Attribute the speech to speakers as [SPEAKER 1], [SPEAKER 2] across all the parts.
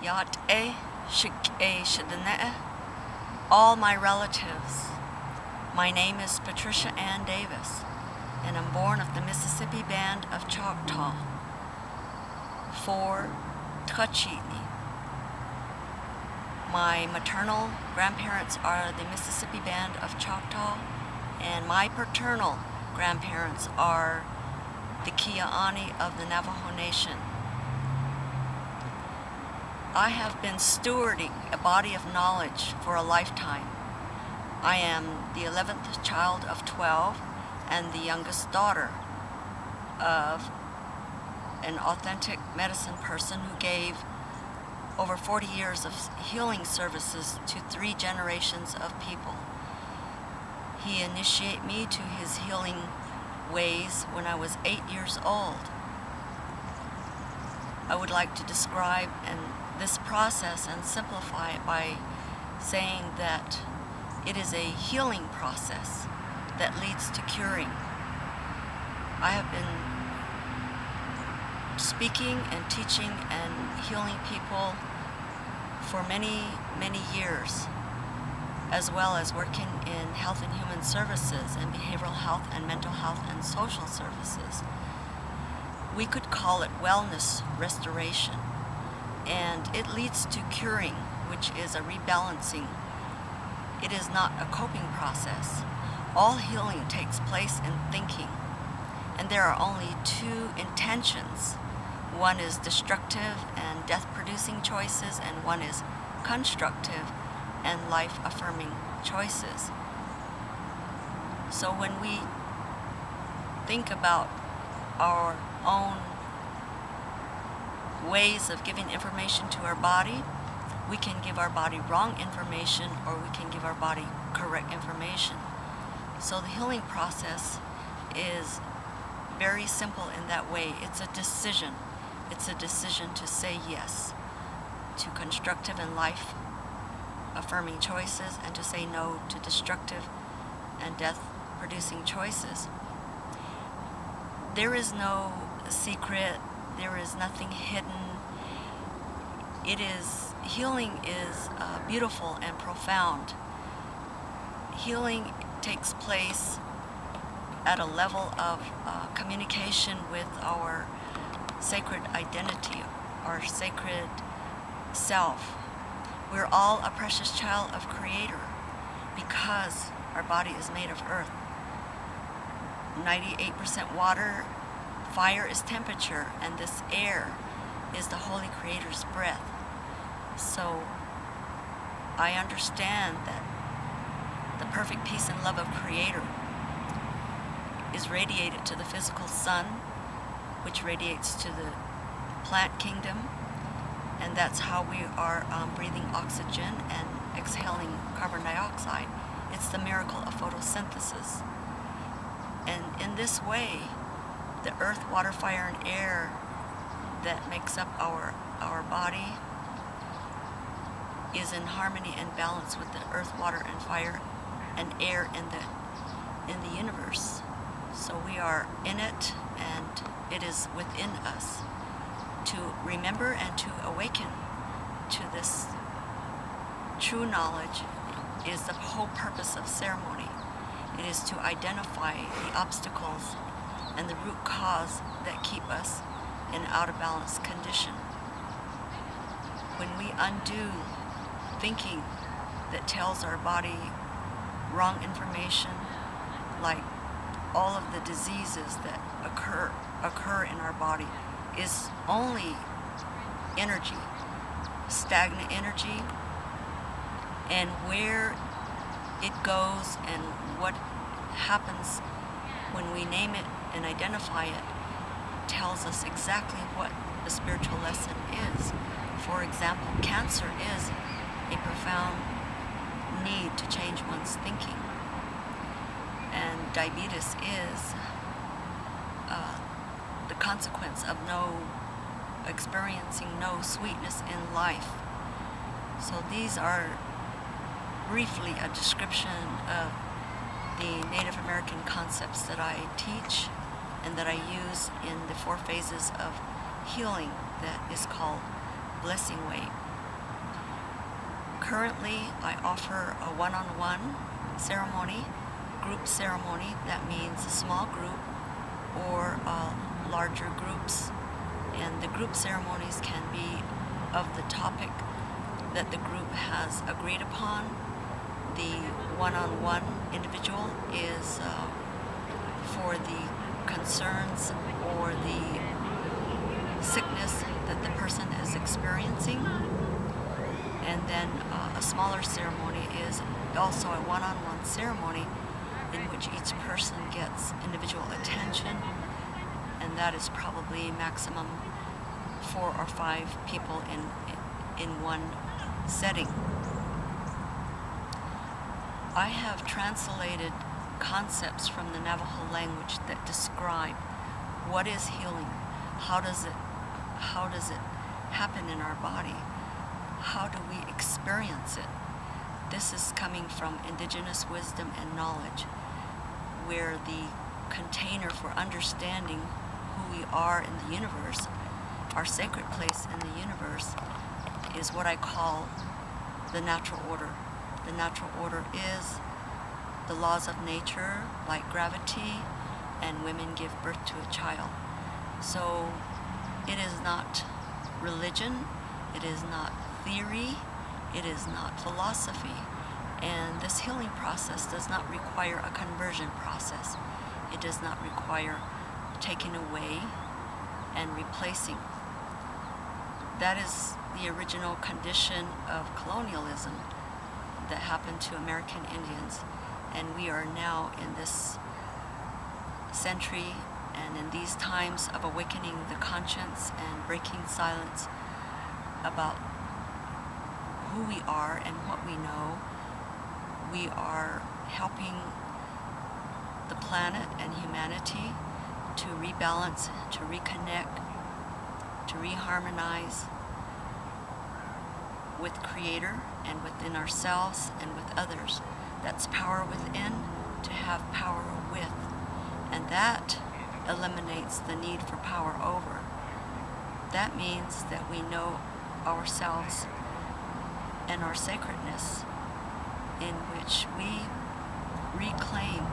[SPEAKER 1] Yat-e, Shik-e, Shidane, all my relatives. My name is Patricia Anne Davis, and I'm born of the Mississippi Band of Choctaw for Tchachini. My maternal grandparents are the Mississippi Band of Choctaw, and my paternal grandparents are the Kia'ani of the Navajo Nation. I have been stewarding a body of knowledge for a lifetime. I am the 11th child of 12 and the youngest daughter of an authentic medicine person who gave over 40 years of healing services to 3 generations of people. He initiated me to his healing ways when I was 8 years old. I would like to describe this process and simplify it by saying that it is a healing process that leads to curing. I have been speaking and teaching and healing people for many, many years, as well as working in health and human services and behavioral health and mental health and social services. We could call it wellness restoration, and it leads to curing, which is a rebalancing. It is not a coping process. All healing takes place in thinking, and there are only 2 intentions. One is destructive and death-producing choices, and one is constructive and life-affirming choices. So when we think about our own ways of giving information to our body, we can give our body wrong information, or we can give our body correct information. So the healing process is very simple in that way. It's a decision. It's a decision to say yes to constructive and life-affirming choices, and to say no to destructive and death-producing choices. There is no secret. There is nothing hidden. Healing is beautiful and profound. Healing takes place at a level of communication with our sacred identity, our sacred self. We're all a precious child of Creator because our body is made of earth. 98% water, fire is temperature, and this air is the Holy Creator's breath. So I understand that the perfect peace and love of Creator is radiated to the physical sun, which radiates to the plant kingdom, and that's how we are breathing oxygen and exhaling carbon dioxide. It's the miracle of photosynthesis. And in this way, the earth, water, fire, and air that makes up our body is in harmony and balance with the earth, water, and fire and air in the universe. So we are in it, and it is within us to remember and to awaken to this true knowledge. Is the whole purpose of ceremony. It is to identify the obstacles and the root cause that keep us in out of balance condition. When we undo thinking that tells our body wrong information, like all of the diseases that occur in our body is only energy, stagnant energy, and where it goes and what happens when we name it and identify it tells us exactly what the spiritual lesson is. For example, cancer is a profound need to change one's thinking, and diabetes is the consequence of experiencing no sweetness in life. So these are briefly a description of the Native American concepts that I teach and that I use in the 4 phases of healing that is called Blessing Way. Currently, I offer a one-on-one ceremony, group ceremony. That means a small group or larger groups. And the group ceremonies can be of the topic that the group has agreed upon. The one-on-one individual is for the concerns or the sickness that the person is experiencing. And then a smaller ceremony is also a one-on-one ceremony in which each person gets individual attention, and that is probably maximum 4 or 5 people in one setting. I have translated concepts from the Navajo language that describe what is healing, how does it happen in our body, how do we experience it. This is coming from indigenous wisdom and knowledge, where the container for understanding who we are in the universe, our sacred place in the universe, is what I call the natural order. The natural order is the laws of nature, like gravity, and women give birth to a child. So it is not religion, it is not theory, it is not philosophy. And this healing process does not require a conversion process. It does not require taking away and replacing. That is the original condition of colonialism that happened to American Indians. And we are now in this century and in these times of awakening the conscience and breaking silence about who we are and what we know. We are helping the planet and humanity to rebalance, to reconnect, to reharmonize with Creator and within ourselves and with others. That's power within to have power with. And that eliminates the need for power over. That means that we know ourselves and our sacredness, in which we reclaim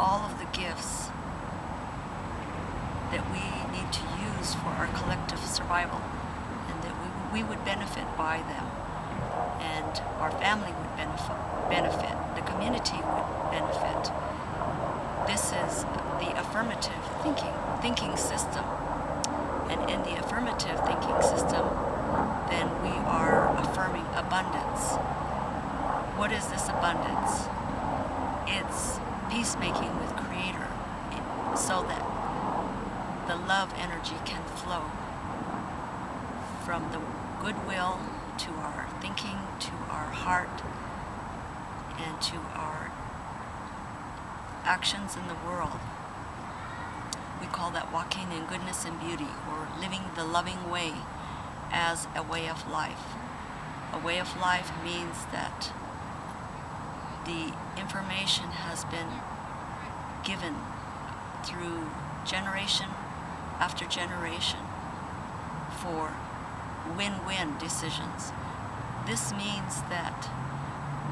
[SPEAKER 1] all of the gifts that we need to use for our collective survival, and that we would benefit by them, and our family would benefit, the community would benefit. This is the affirmative thinking system. And in the affirmative thinking system, then we are affirming abundance. What is this abundance? It's peacemaking with Creator, so that the love energy can flow from the goodwill to our thinking, to our heart, and to our actions in the world. We call that walking in goodness and beauty, or living the loving way as a way of life. A way of life means that the information has been given through generation after generation for win-win decisions. This means that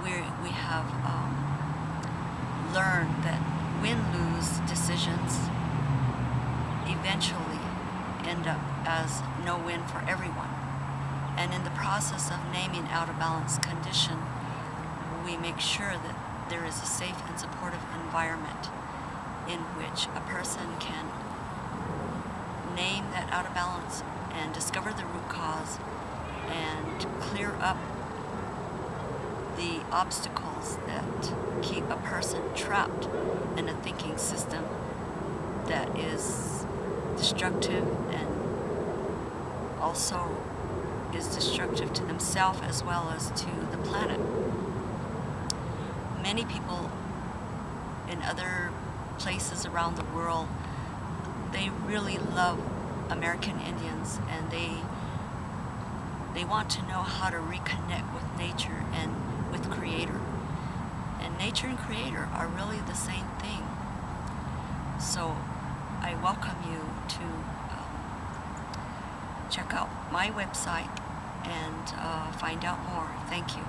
[SPEAKER 1] we have learned that win-lose decisions eventually end up as no win for everyone. And in the process of naming out of balance condition, we make sure that there is a safe and supportive environment in which a person can name that out of balance and discover the root cause and clear up the obstacles that keep a person trapped in a thinking system that is destructive and also is destructive to themselves as well as to the planet. Many people in other places around the world, they really love American Indians, and they want to know how to reconnect with nature and with Creator. And nature and Creator are really the same thing. So I welcome you to check out my website, and find out more. Thank you.